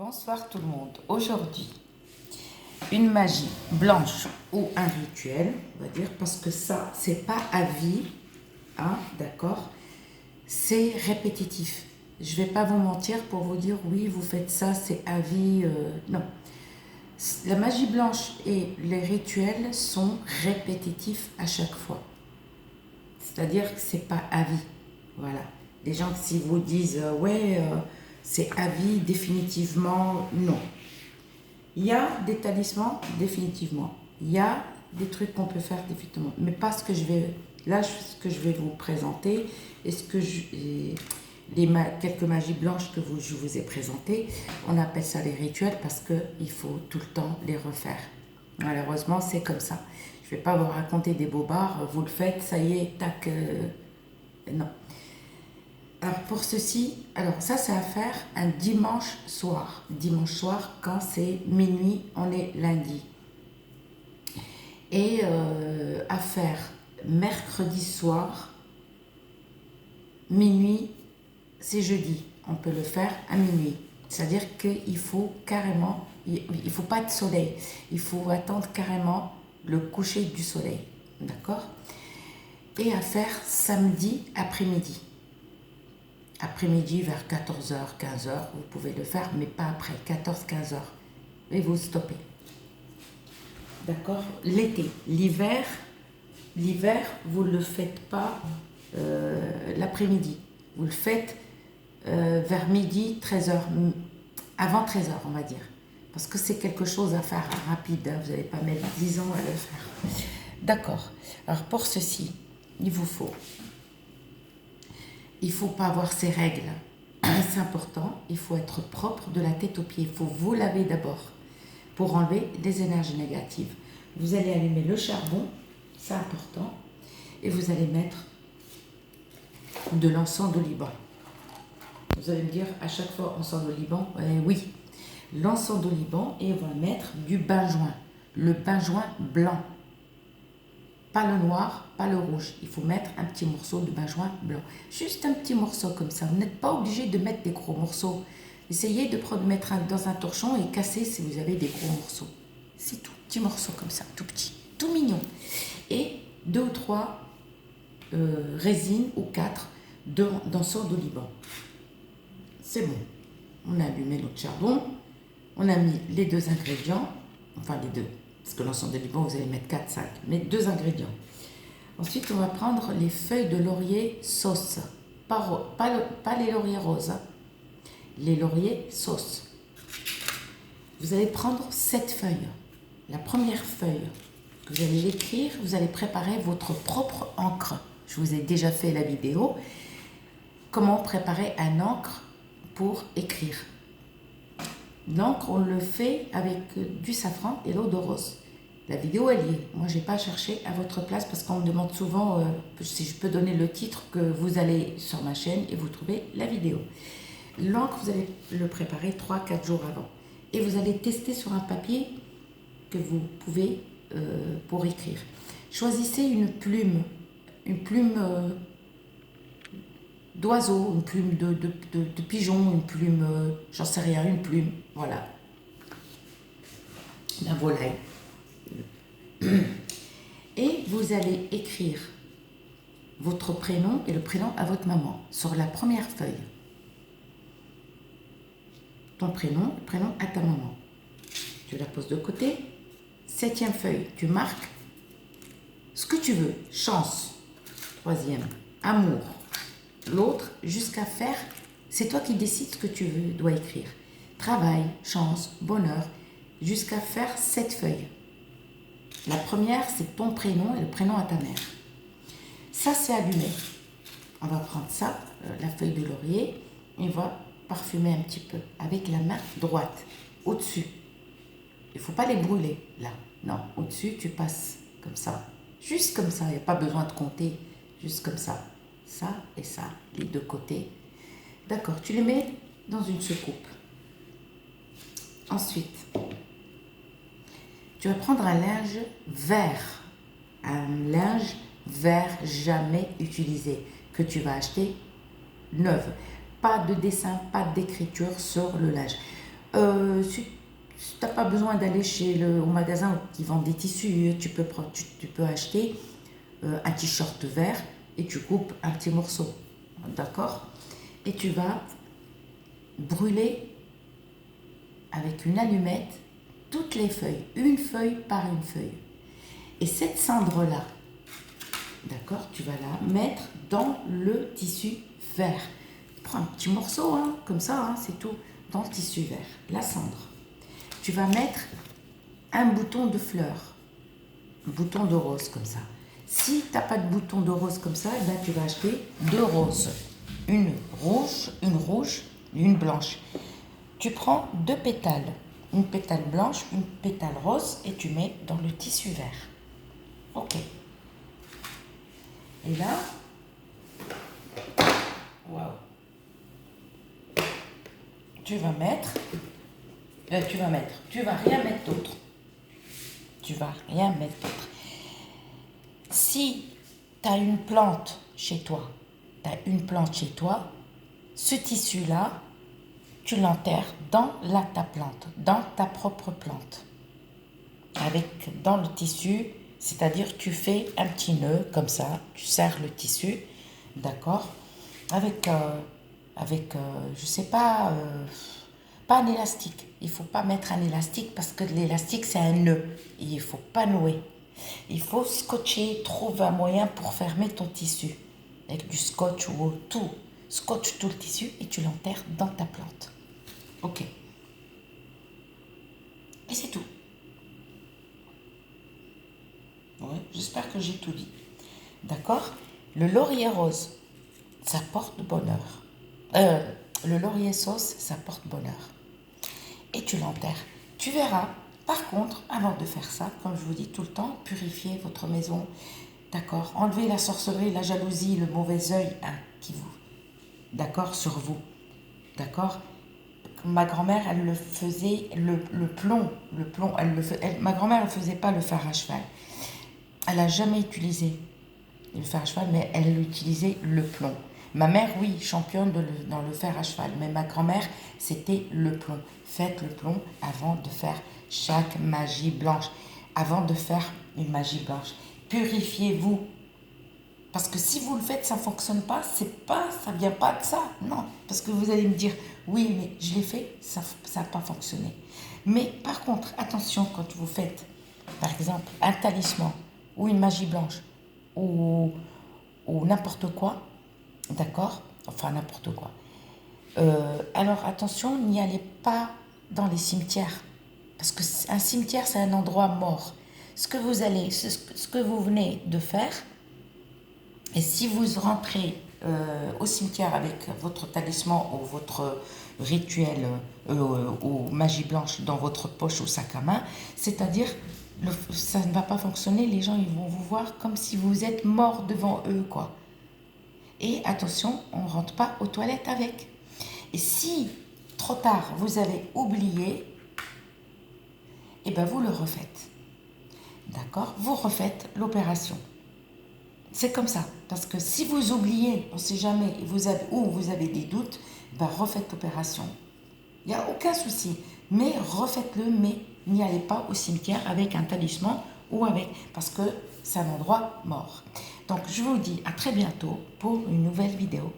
Bonsoir tout le monde. Aujourd'hui, une magie blanche ou un rituel, on va dire, parce que ça, c'est pas à vie, hein, d'accord? C'est répétitif. Je vais pas vous mentir pour vous dire oui, vous faites ça, c'est à vie. Non. La magie blanche et les rituels sont répétitifs à chaque fois. C'est-à-dire que c'est pas à vie. Voilà. Les gens, si vous disent c'est à vie, définitivement, non. Il y a des talismans, définitivement. Il y a des trucs qu'on peut faire, définitivement. Mais pas ce que je vais. Là, ce que je vais vous présenter, et ce que quelques magies blanches que je vous ai présentées, on appelle ça les rituels parce qu'il faut tout le temps les refaire. Malheureusement, c'est comme ça. Je ne vais pas vous raconter des bobards, vous le faites, ça y est, tac. Non. Alors pour ceci, alors ça c'est à faire un dimanche soir. Dimanche soir quand c'est minuit, on est lundi. Et à faire mercredi soir, minuit, c'est jeudi. On peut le faire à minuit. C'est-à-dire qu'il faut carrément, il ne faut pas de soleil. Il faut attendre carrément le coucher du soleil. D'accord? Et à faire samedi après-midi. Après-midi vers 14h, 15h, vous pouvez le faire, mais pas après, 14-15h. Et vous stoppez. D'accord? L'été. L'hiver, vous ne le faites pas l'après-midi. Vous le faites vers midi, 13h, avant 13h, on va dire. Parce que c'est quelque chose à faire rapide, hein, vous n'allez pas mettre 10 ans à le faire. D'accord. Alors pour ceci, il vous faut... Il ne faut pas avoir ces règles. C'est important. Il faut être propre de la tête aux pieds. Il faut vous laver d'abord pour enlever des énergies négatives. Vous allez allumer le charbon, c'est important, et vous allez mettre de l'encens de Liban. Vous allez me dire à chaque fois encens de Liban, oui, l'encens de Liban, et on va mettre du benjoin, le benjoin blanc. Pas le noir, pas le rouge. Il faut mettre un petit morceau de benjoin blanc. Juste un petit morceau comme ça. Vous n'êtes pas obligé de mettre des gros morceaux. Essayez de mettre dans un torchon et casser si vous avez des gros morceaux. C'est tout. Petit morceau comme ça, tout petit, tout mignon. Et 2 ou 3 résines ou 4 d'encens de Liban. C'est bon. On a allumé notre charbon. On a mis les 2 ingrédients. Enfin les 2. Parce que l'encens de Liban, vous allez mettre 4-5, mais 2 ingrédients. Ensuite, on va prendre les feuilles de laurier sauce. Pas les lauriers roses, hein. Les lauriers sauce. Vous allez prendre 7 feuilles. La première feuille que vous allez l'écrire, vous allez préparer votre propre encre. Je vous ai déjà fait la vidéo. Comment préparer un encre pour écrire. L'encre, on le fait avec du safran et l'eau de rose. La vidéo, elle y est. Moi, je n'ai pas cherché à votre place parce qu'on me demande souvent si je peux donner le titre, que vous allez sur ma chaîne et vous trouvez la vidéo. L'encre, vous allez le préparer 3-4 jours avant. Et vous allez tester sur un papier que vous pouvez pour écrire. Choisissez une plume d'oiseau, une plume de pigeon, une plume, j'en sais rien, une plume, voilà, d'un volaille. Et vous allez écrire votre prénom et le prénom à votre maman sur la première feuille. Ton prénom, le prénom à ta maman. Tu la poses de côté. 7e feuille, tu marques ce que tu veux. Chance. 3e, amour. L'autre, jusqu'à faire, c'est toi qui décides ce que tu dois écrire. Travail, chance, bonheur, jusqu'à faire 7 feuilles. La première, c'est ton prénom et le prénom à ta mère. Ça, c'est allumé. On va prendre ça, la feuille de laurier, et on va parfumer un petit peu avec la main droite, au-dessus. Il ne faut pas les brûler, là. Non, au-dessus, tu passes comme ça. Juste comme ça, il n'y a pas besoin de compter, juste comme ça. Ça et ça, les 2 côtés. D'accord, tu les mets dans une soucoupe. Ensuite, tu vas prendre un linge vert. Un linge vert jamais utilisé, que tu vas acheter neuf. Pas de dessin, pas d'écriture sur le linge. Si tu n'as pas besoin d'aller au magasin qui vend des tissus, tu peux acheter un t-shirt vert et tu coupes un petit morceau, d'accord? Et tu vas brûler avec une allumette toutes les feuilles, une feuille par une feuille. Et cette cendre-là, d'accord, tu vas la mettre dans le tissu vert. Prends un petit morceau, hein, comme ça, hein, c'est tout, dans le tissu vert, la cendre. Tu vas mettre un bouton de fleur, un bouton de rose comme ça. Si tu n'as pas de bouton de rose comme ça, ben tu vas acheter 2 roses. Une rouge et une blanche. Tu prends 2 pétales, une pétale blanche, une pétale rose et tu mets dans le tissu vert. Ok. Et là, waouh. Tu vas rien mettre d'autre. Tu vas rien mettre d'autre. Si tu as une plante chez toi, ce tissu-là, tu l'enterres dans ta plante, dans ta propre plante. Dans le tissu, c'est-à-dire tu fais un petit nœud comme ça, tu serres le tissu, d'accord, je sais pas, pas un élastique. Il faut pas mettre un élastique parce que l'élastique c'est un nœud. Il faut pas nouer. Il faut scotcher, trouve un moyen pour fermer ton tissu avec du scotch ou tout. Scotche tout le tissu et tu l'enterres dans ta plante. Ok. Et c'est tout. Ouais, j'espère que j'ai tout dit. D'accord? Le laurier rose, ça porte bonheur. Le laurier sauce, ça porte bonheur. Et tu l'enterres. Tu verras, par contre, avant de faire ça, comme je vous dis tout le temps, purifiez votre maison. D'accord? Enlevez la sorcellerie, la jalousie, le mauvais œil qui vous... D'accord? Sur vous. D'accord? Ma grand-mère, elle le faisait, le plomb, ma grand-mère, elle ne faisait pas le fer à cheval. Elle n'a jamais utilisé le fer à cheval, mais elle utilisait le plomb. Ma mère, oui, championne dans le fer à cheval, mais ma grand-mère, c'était le plomb. Faites le plomb avant de faire chaque magie blanche, avant de faire une magie blanche. Purifiez-vous. Parce que si vous le faites, ça ne fonctionne pas, ça vient pas de ça. Non, parce que vous allez me dire, oui, mais je l'ai fait, ça n'a pas fonctionné. Mais par contre, attention quand vous faites, par exemple, un talisman ou une magie blanche ou n'importe quoi, d'accord? Enfin, n'importe quoi. Alors attention, n'y allez pas dans les cimetières. Parce qu'un cimetière, c'est un endroit mort. Ce que vous venez de faire, et si vous rentrez au cimetière avec votre talisman ou votre rituel ou magie blanche dans votre poche ou sac à main, c'est-à-dire ça ne va pas fonctionner, les gens ils vont vous voir comme si vous êtes mort devant eux, quoi. Et attention, on ne rentre pas aux toilettes avec. Et si, trop tard, vous avez oublié, eh bien vous le refaites. D'accord? Vous refaites l'opération. C'est comme ça. Parce que si vous oubliez, on ne sait jamais, vous avez des doutes, ben refaites l'opération. Il n'y a aucun souci. Mais refaites-le, mais n'y allez pas au cimetière avec un talisman parce que c'est un endroit mort. Donc je vous dis à très bientôt pour une nouvelle vidéo.